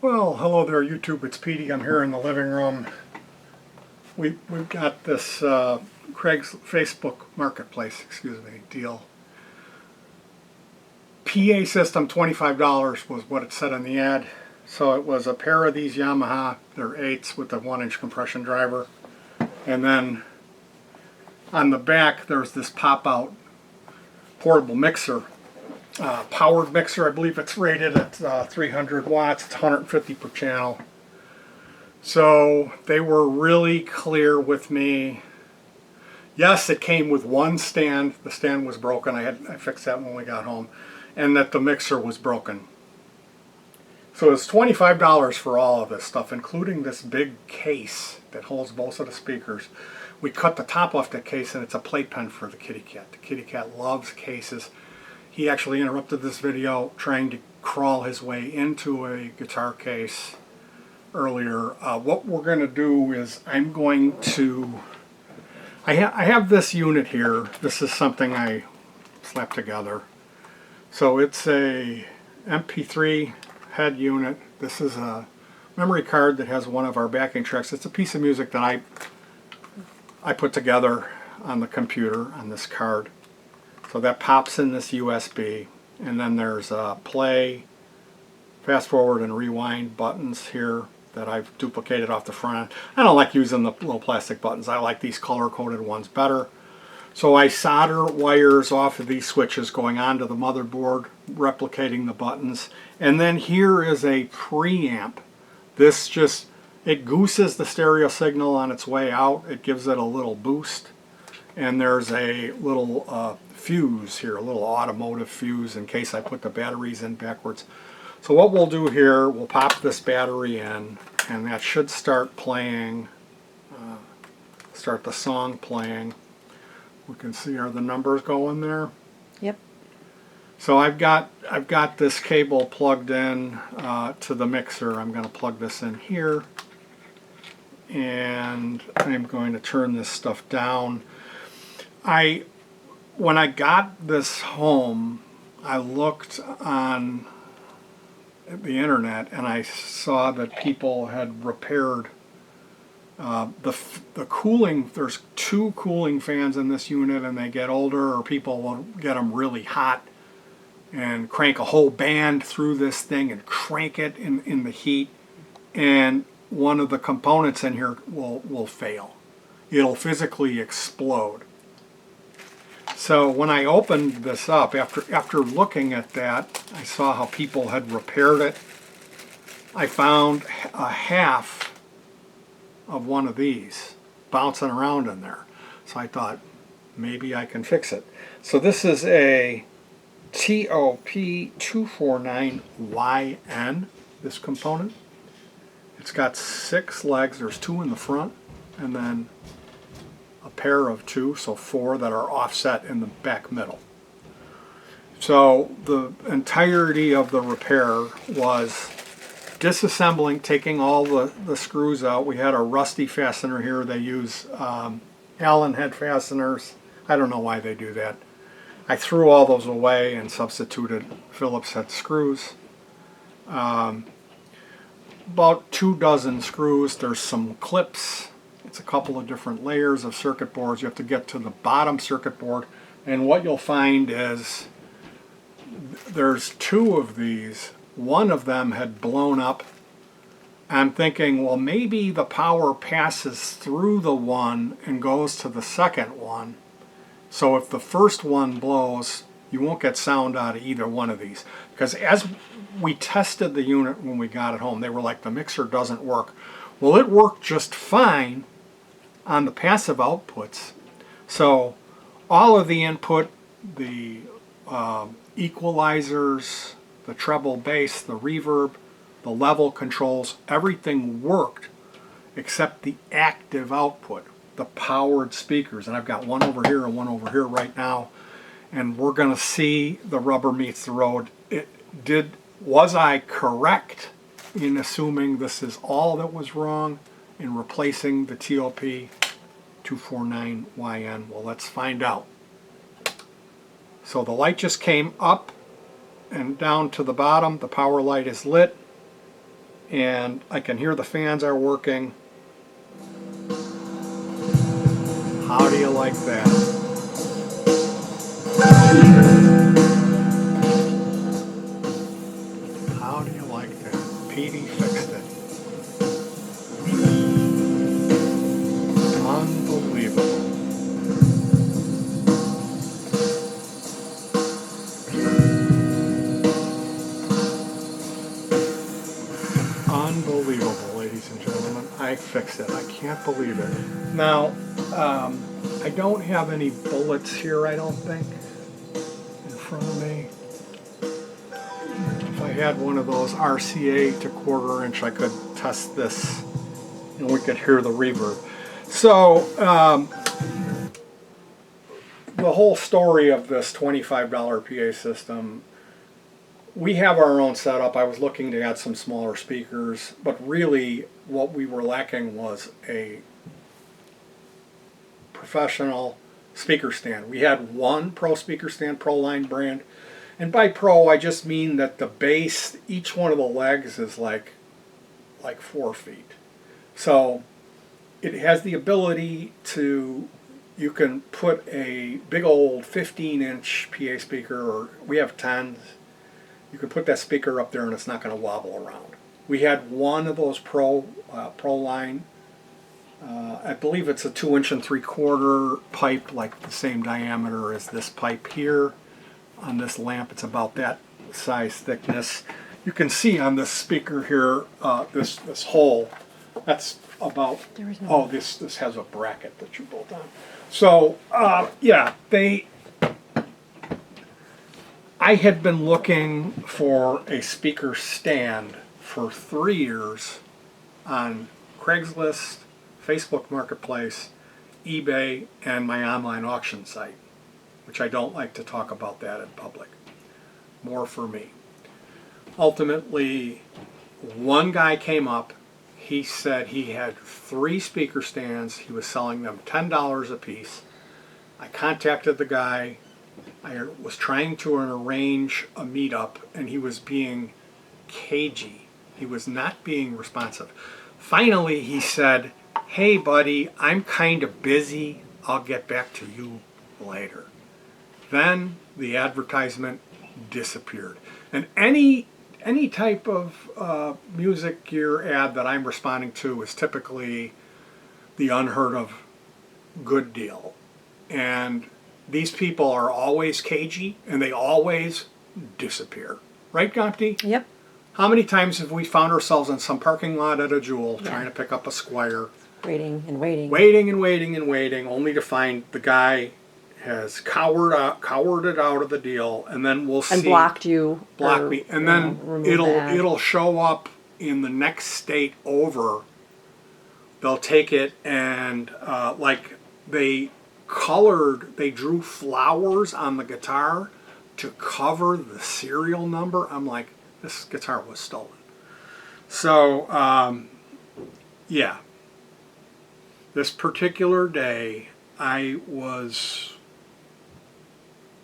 Well, hello there YouTube, it's Petey. I'm here in the living room. We've got this Craig's Facebook Marketplace, deal. PA system, $25 was what it said on the ad. So it was a pair of these Yamaha, they're 8s with a 1-inch compression driver. And then on the back there's this pop-out portable mixer. Powered mixer. I believe it's rated at 300 watts. It's 150 per channel. So they were really clear with me. Yes, it came with one stand. The stand was broken. I fixed that when we got home, and that the mixer was broken. So it's $25 for all of this stuff, including this big case that holds both of the speakers. We cut the top off the case, and it's a playpen for the kitty cat. The kitty cat loves cases. He actually interrupted this video trying to crawl his way into a guitar case earlier. What we're going to do is I'm going to... I have this unit here. This is something I slapped together. So it's a MP3 head unit. This is a memory card that has one of our backing tracks. It's a piece of music that I put together on the computer on this card. So that pops in this USB, and then there's play, fast forward, and rewind buttons here that I've duplicated off the front. I don't like using the little plastic buttons. I like these color-coded ones better. So I solder wires off of these switches going onto the motherboard, replicating the buttons. And then here is a preamp. This just, it gooses the stereo signal on its way out. It gives it a little boost. And there's a little fuse here, a little automotive fuse in case I put the batteries in backwards. So what we'll do here, we'll pop this battery in, and that should start playing, start the song playing. We can see are the numbers going there? Yep. So I've got this cable plugged in to the mixer. I'm going to plug this in here, and I'm going to turn this stuff down. When I got this home, I looked on the internet and I saw that people had repaired the cooling. There's 2 cooling fans in this unit, and they get older, or people will get them really hot and crank a whole band through this thing and crank it in the heat, and one of the components in here will fail. It'll physically explode. So when I opened this up, after looking at that, I saw how people had repaired it. I found a half of one of these bouncing around in there. So I thought, maybe I can fix it. So this is a TOP249YN, this component. It's got 6 legs. There's 2 in the front, and then a pair of 2, so 4 that are offset in the back middle. So the entirety of the repair was disassembling, taking all the screws out. We had a rusty fastener here. They use Allen head fasteners. I don't know why they do that. I threw all those away and substituted Phillips head screws. About 2 dozen screws. There's some clips. It's a couple of different layers of circuit boards. You have to get to the bottom circuit board, and what you'll find is there's 2 of these. One of them had blown up. I'm thinking, well, maybe the power passes through the one and goes to the second one. So if the first one blows, you won't get sound out of either one of these. Because as we tested the unit when we got it home, they were like, the mixer doesn't work. Well, it worked just fine on the passive outputs. So all of the input, the equalizers, the treble bass, the reverb, the level controls, everything worked except the active output, the powered speakers. And I've got one over here and one over here right now, and we're going to see the rubber meets the road. Was I correct in assuming this is all that was wrong in replacing the TOP249YN? Well, let's find out. So the light just came up and down to the bottom. The power light is lit, and I can hear the fans are working. How do you like that? How do you like that? Petey fixed it. Unbelievable. Unbelievable, ladies and gentlemen. I fixed it. I can't believe it. Now, I don't have any bullets here, I don't think, in front of me. If I had one of those RCA to 1/4 inch, I could test this and we could hear the reverb. So, the whole story of this $25 PA system, we have our own setup. I was looking to add some smaller speakers, but really what we were lacking was a professional speaker stand. We had one Pro speaker stand, Pro line brand, and by Pro I just mean that the base, each one of the legs is like 4 feet. So it has the ability to, you can put a big old 15-inch PA speaker, or we have 10s. You can put that speaker up there and it's not going to wobble around. We had one of those Pro line. I believe it's a 2 3/4 pipe, like the same diameter as this pipe here. On this lamp, it's about that size thickness. You can see on this speaker here, this hole. That's about. Oh, this has a bracket that you bolt on. So yeah, I had been looking for a speaker stand for 3 years on Craigslist, Facebook Marketplace, eBay, and my online auction site, which I don't like to talk about that in public. More for me. Ultimately, one guy came up. He said he had 3 speaker stands. He was selling them $10 a piece. I contacted the guy. I was trying to arrange a meetup, and he was being cagey. He was not being responsive. Finally, he said, "Hey, buddy, I'm kind of busy. I'll get back to you later." Then the advertisement disappeared. And any type of music gear ad that I'm responding to is typically the unheard of good deal. And these people are always cagey, and they always disappear. Right, Gompty? Yep. How many times have we found ourselves in some parking lot at a Jewel trying to pick up a Squire? Waiting and waiting. Waiting and waiting and waiting, only to find the guy has cowered out of the deal, and then we'll see. And blocked you. Blocked me. And then it'll it'll show up in the next state over. They'll take it and like they drew flowers on the guitar to cover the serial number. I'm like, this guitar was stolen. So, yeah. This particular day, I was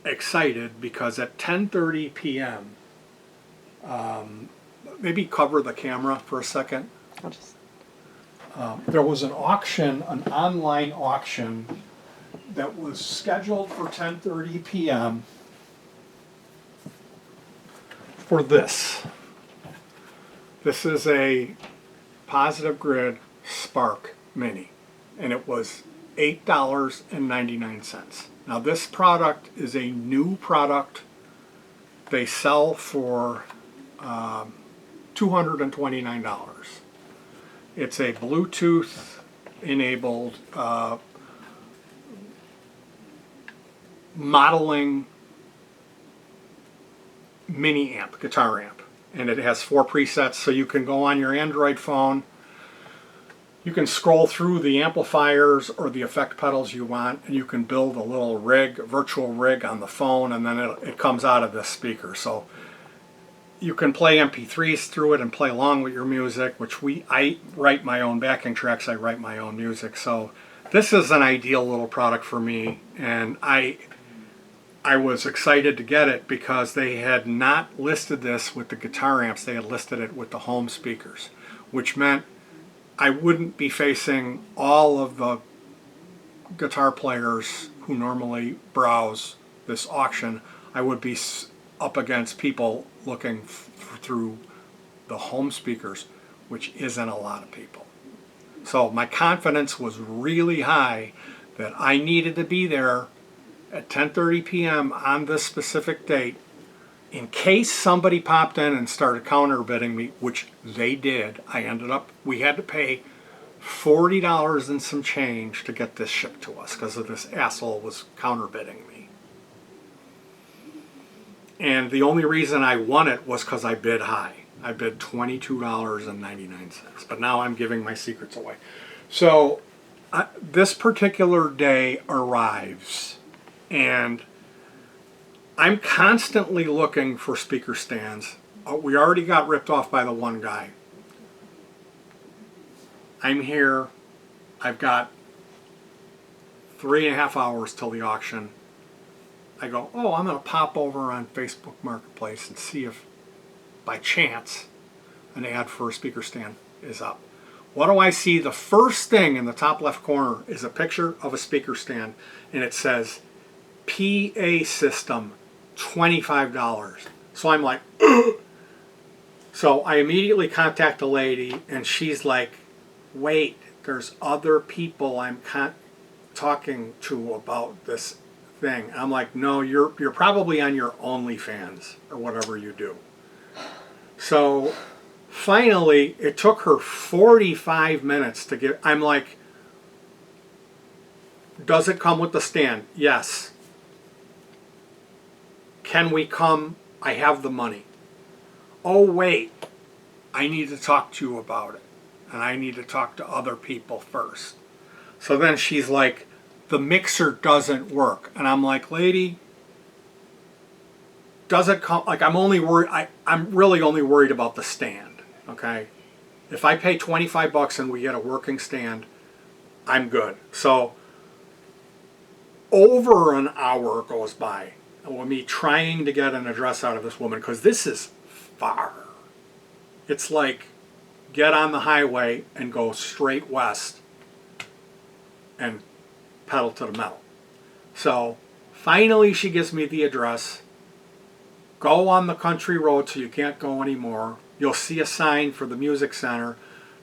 excited because at 10:30 p.m., maybe cover the camera for a second. I'll just... There was an auction, an online auction, that was scheduled for 10:30 p.m. for this. This is a Positive Grid Spark Mini, and it was $8.99. Now this product is a new product. They sell for $229. It's a Bluetooth enabled modeling mini amp, guitar amp, and it has 4 presets, so you can go on your Android phone, you can scroll through the amplifiers or the effect pedals you want, and you can build a little rig, a virtual rig on the phone, and then it comes out of this speaker. So you can play MP3s through it and play along with your music, which I write my own backing tracks, I write my own music, so this is an ideal little product for me, and I was excited to get it because they had not listed this with the guitar amps, they had listed it with the home speakers, which meant I wouldn't be facing all of the guitar players who normally browse this auction. I would be up against people looking through the home speakers, which isn't a lot of people. So my confidence was really high that I needed to be there at 10:30 p.m. on this specific date in case somebody popped in and started counterbidding me, which they did. We had to pay $40 and some change to get this shipped to us because of this asshole was counterbidding me. And the only reason I won it was because I bid high. I bid $22.99, but now I'm giving my secrets away. So this particular day arrives, and I'm constantly looking for speaker stands. We already got ripped off by the one guy. I'm here. I've got 3.5 hours till the auction. I go, oh, I'm going to pop over on Facebook Marketplace and see if by chance an ad for a speaker stand is up. What do I see? The first thing in the top left corner is a picture of a speaker stand, and it says PA system $25. So I'm like, ugh. So I immediately contact the lady, and she's like, wait, there's other people I'm talking to about this thing. And I'm like, no, you're probably on your OnlyFans or whatever you do. So finally, it took her 45 minutes to get. I'm like, does it come with the stand? Yes. Can we come? I have the money. Oh, wait, I need to talk to you about it. And I need to talk to other people first. So then she's like, the mixer doesn't work. And I'm like, lady, does it come? Like, I'm only worried. I'm really only worried about the stand. Okay, if I pay $25 and we get a working stand, I'm good. So over an hour goes by with me trying to get an address out of this woman, because this is far. It's like get on the highway and go straight west and pedal to the metal. So finally she gives me the address. Go on the country road so you can't go anymore. You'll see a sign for the music center.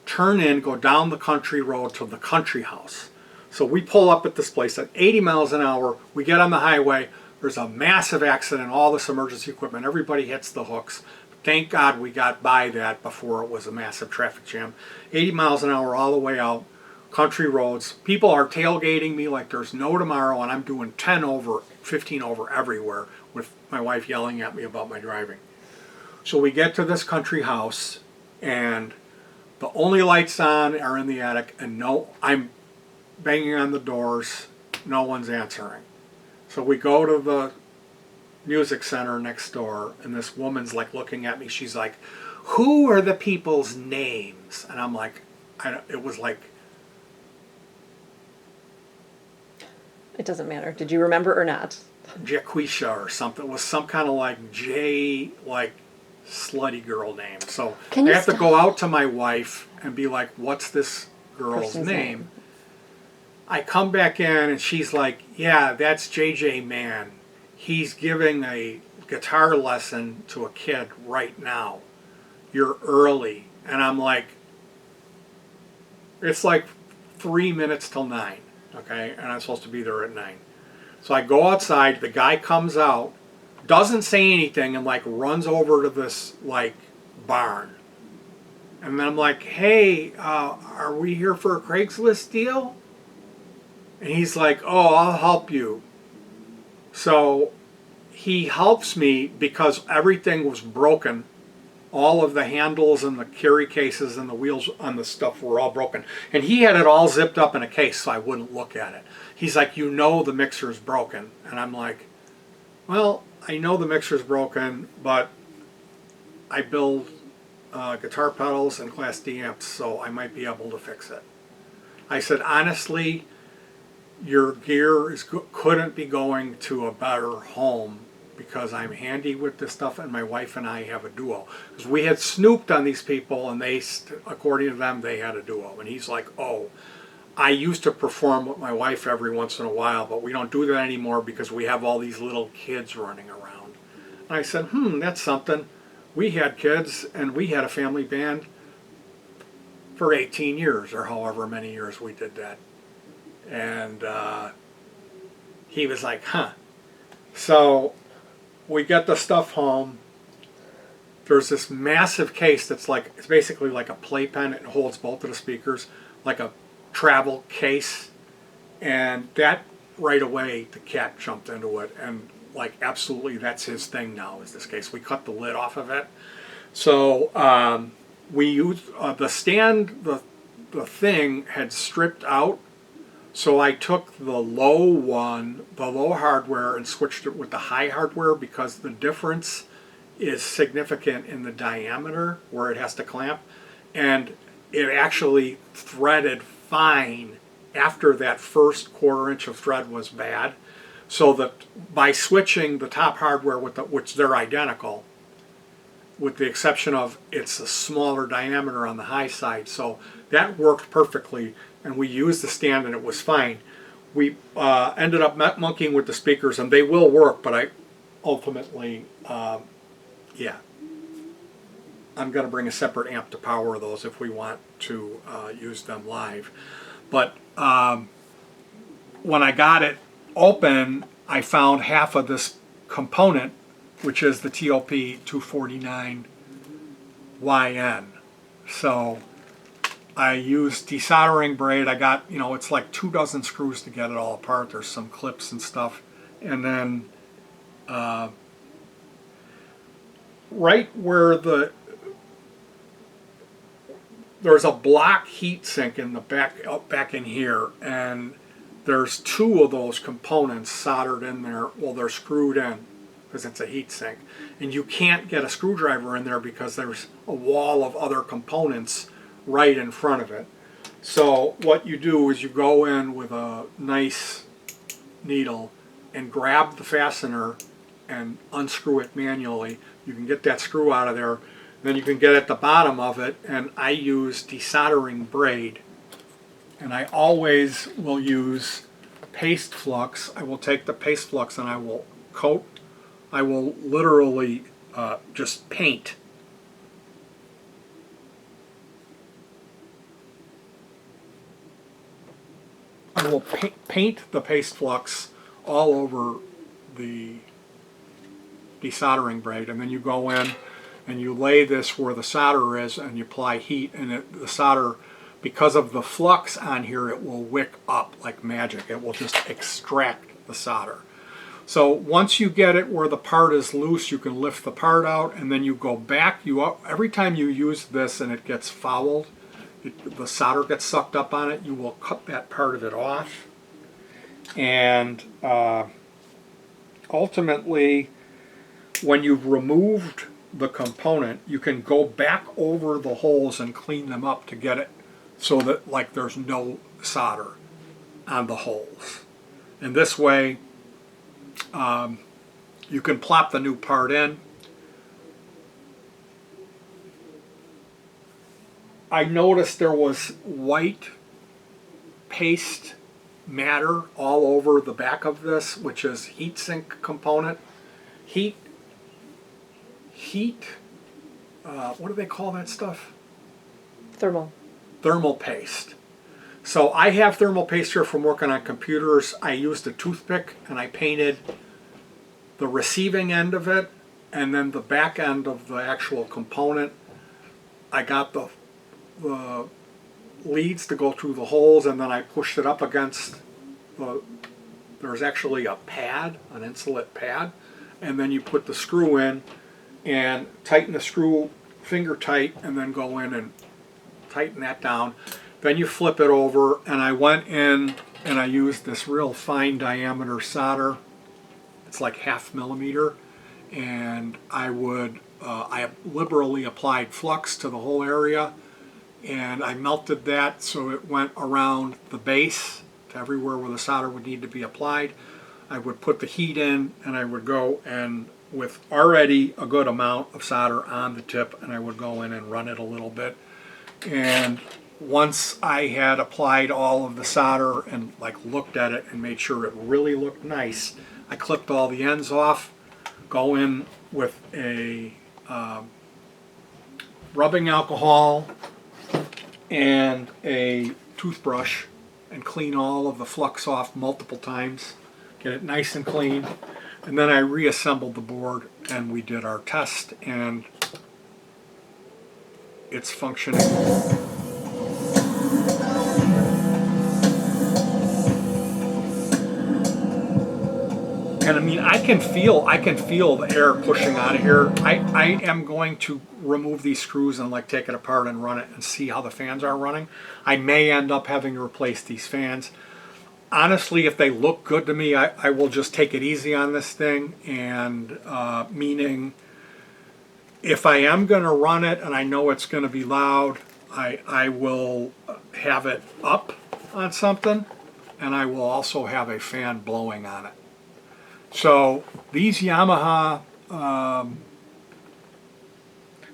Turn in, go down the country road to the country house. So we pull up at this place at 80 miles an hour. We get on the highway. There's a massive accident. All this emergency equipment. Everybody hits the hooks. Thank God we got by that before it was a massive traffic jam. 80 miles an hour all the way out. Country roads. People are tailgating me like there's no tomorrow, and I'm doing 10 over, 15 over everywhere with my wife yelling at me about my driving. So we get to this country house, and the only lights on are in the attic, and I'm banging on the doors. No one's answering. So we go to the music center next door, and this woman's like looking at me. She's like, who are the people's names? And I'm like, it was like, It doesn't matter. Did you remember or not? Jaquisha or something. It was some kind of like J, like slutty girl name. So I have to go out to my wife and be like, what's this girl's name? I come back in and she's like, yeah, that's JJ Mann. He's giving a guitar lesson to a kid right now. You're early. And I'm like, it's like 3 minutes till 9. Okay, and I'm supposed to be there at 9. So I go outside, the guy comes out, doesn't say anything, and like runs over to this like barn. And then I'm like, hey, are we here for a Craigslist deal? And he's like, oh, I'll help you. So he helps me because everything was broken. All of the handles and the carry cases and the wheels on the stuff were all broken. And he had it all zipped up in a case so I wouldn't look at it. He's like, you know the mixer's broken. And I'm like, well, I know the mixer's broken, but I build guitar pedals and Class D amps, so I might be able to fix it. I said, honestly, your gear couldn't be going to a better home because I'm handy with this stuff, and my wife and I have a duo. Because we had snooped on these people, and they, according to them, they had a duo. And he's like, oh, I used to perform with my wife every once in a while, but we don't do that anymore because we have all these little kids running around. And I said, that's something. We had kids, and we had a family band for 18 years, or however many years we did that. And he was like, So we get the stuff home. There's this massive case that's like, it's basically like a playpen. It holds both of the speakers, like a travel case. And that right away, the cat jumped into it. And like, absolutely, that's his thing now, is this case. We cut the lid off of it. So we used the stand, the thing had stripped out. So I took the low hardware, and switched it with the high hardware because the difference is significant in the diameter where it has to clamp. And it actually threaded fine after that first 1/4 inch of thread was bad. So that by switching the top hardware, which they're identical, with the exception of it's a smaller diameter on the high side, so that worked perfectly, and we used the stand and it was fine. We ended up monkeying with the speakers, and they will work, but I ultimately, yeah, I'm going to bring a separate amp to power those if we want to use them live. But when I got it open, I found half of this component, which is the TOP 249YN. So I used desoldering braid. I got, it's like 24 screws to get it all apart. There's some clips and stuff. And then right where there's a block heat sink in the back in here, and there's 2 of those components soldered in there. Well, they're screwed in because it's a heat sink, and you can't get a screwdriver in there because there's a wall of other components right in front of it. So what you do is you go in with a nice needle and grab the fastener and unscrew it manually. You can get that screw out of there. Then you can get at the bottom of it, and I use desoldering braid. And I always will use paste flux. I will take the paste flux and I will coat. I will literally just paint. I will paint the paste flux all over the desoldering braid, and then you go in and you lay this where the solder is, and you apply heat, and the solder, because of the flux on here, it will wick up like magic. It will just extract the solder. So once you get it where the part is loose, you can lift the part out, and then you go back. Every time you use this and it gets fouled, the solder gets sucked up on it, you will cut that part of it off. And ultimately, when you've removed the component, you can go back over the holes and clean them up to get it so that like there's no solder on the holes. And this way you can plop the new part in. I noticed there was white paste matter all over the back of this, which is heat sink component. What do they call that stuff? Thermal paste. So I have thermal paste here from working on computers. I used a toothpick and I painted the receiving end of it, and then the back end of the actual component. I got the leads to go through the holes, and then I pushed it up against there's actually a pad, an insulate pad, and then you put the screw in and tighten the screw finger tight, and then go in and tighten that down. Then you flip it over, and I went in and I used this real fine diameter solder. It's like 1/2 millimeter, and I liberally applied flux to the whole area, and I melted that so it went around the base to everywhere where the solder would need to be applied. I would put the heat in, and I would go and with already a good amount of solder on the tip, and I would go in and run it a little bit. And once I had applied all of the solder and like looked at it and made sure it really looked nice, I clipped all the ends off, go in with a rubbing alcohol and a toothbrush and clean all of the flux off multiple times, get it nice and clean, and then I reassembled the board and we did our test, and it's functioning. And I mean, I can feel the air pushing out of here. I am going to remove these screws and like take it apart and run it and see how the fans are running. I may end up having to replace these fans. Honestly, if they look good to me, I will just take it easy on this thing, and meaning if I am going to run it and I know it's going to be loud, I will have it up on something, and I will also have a fan blowing on it. So these Yamaha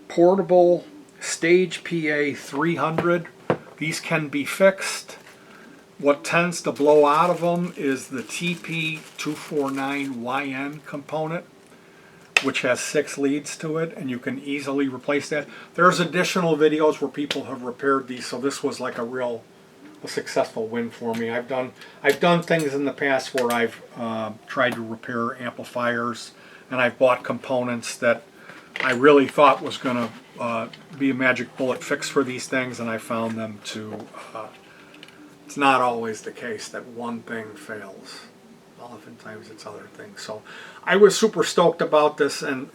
portable stage PA 300, these can be fixed. What tends to blow out of them is the TP249YN component, which has 6 leads to it, and you can easily replace that. There's additional videos where people have repaired these, so this was like a successful win for me. I've done things in the past where I've tried to repair amplifiers, and I've bought components that I really thought was going to be a magic bullet fix for these things, and I found them to. It's not always the case that one thing fails. Oftentimes it's other things. So I was super stoked about this, and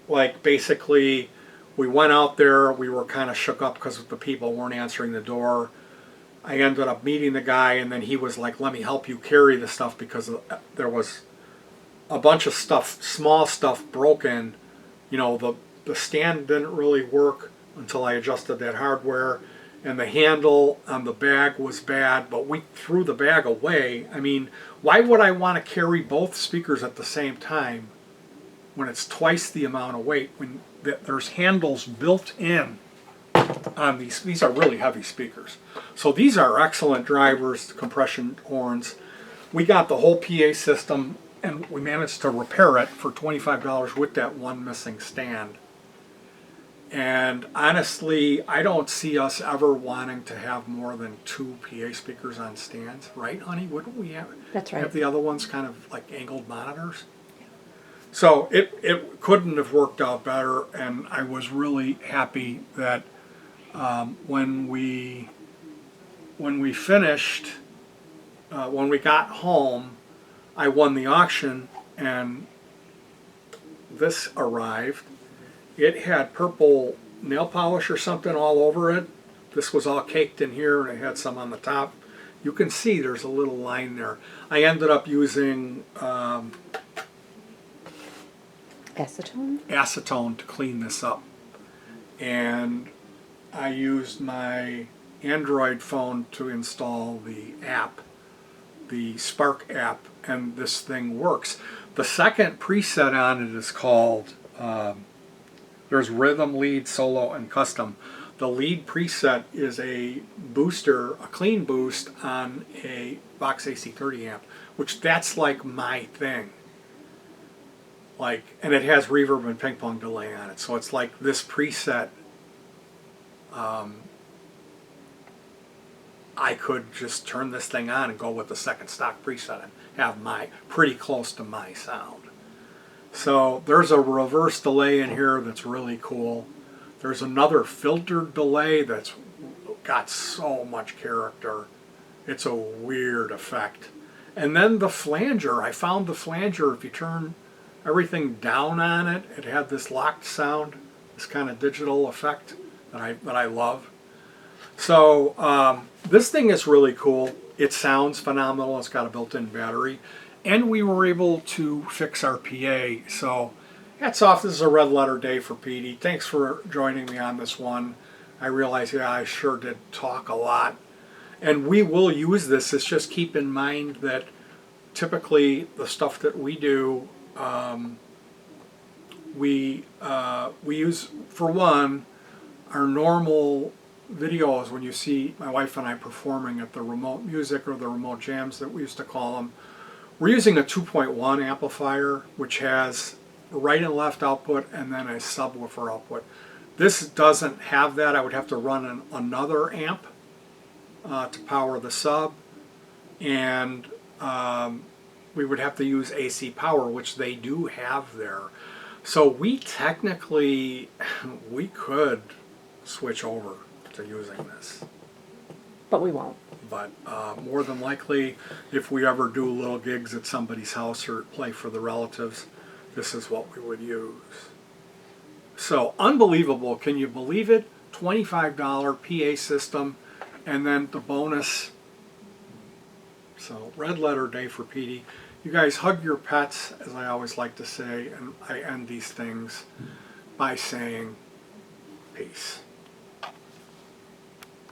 like basically we went out there. We were kind of shook up because the people weren't answering the door. I ended up meeting the guy, and then he was like, let me help you carry the stuff, because there was a bunch of stuff, small stuff broken. You know, the stand didn't really work until I adjusted that hardware, and the handle on the bag was bad, but we threw the bag away. I mean, why would I want to carry both speakers at the same time when it's twice the amount of weight, when there's handles built in on these? These are really heavy speakers. So these are excellent drivers, compression horns. We got the whole PA system, and we managed to repair it for $25 with that one missing stand. And honestly, I don't see us ever wanting to have more than 2 PA speakers on stands, right, honey? Wouldn't we have? That's right. Have the other ones kind of like angled monitors? So it couldn't have worked out better, and I was really happy that when we finished, when we got home, I won the auction, and this arrived. It had purple nail polish or something all over it. This was all caked in here, and it had some on the top. You can see there's a little line there. I ended up using acetone to clean this up. And I used my Android phone to install the app, the Spark app, and this thing works. The second preset on it is called, there's rhythm, lead, solo, and custom. The lead preset is a booster, a clean boost on a Vox AC30 amp, which that's like my thing. Like, and it has reverb and ping pong delay on it, so it's like this preset. I could just turn this thing on and go with the second stock preset and have my pretty close to my sound. So there's a reverse delay in here that's really cool. There's another filtered delay that's got so much character. It's a weird effect. And then the flanger, I found the flanger, if you turn everything down on it, it had this locked sound, this kind of digital effect that I love. So this thing is really cool. It sounds phenomenal. It's got a built-in battery. And we were able to fix our PA. So hats off. This is a red letter day for Petey. Thanks for joining me on this one. I realize, yeah, I sure did talk a lot. And we will use this. It's just keep in mind that typically the stuff that we do, we use, for one, our normal videos when you see my wife and I performing at the remote music or the remote jams that we used to call them. We're using a 2.1 amplifier, which has right and left output and then a subwoofer output. This doesn't have that. I would have to run another amp to power the sub, and we would have to use AC power, which they do have there. So we technically, we could switch over to using this. But we won't. But more than likely, if we ever do little gigs at somebody's house or play for the relatives, this is what we would use. So unbelievable, can you believe it? $25 PA system, and then the bonus. So red letter day for Petey. You guys hug your pets, as I always like to say, and I end these things by saying peace.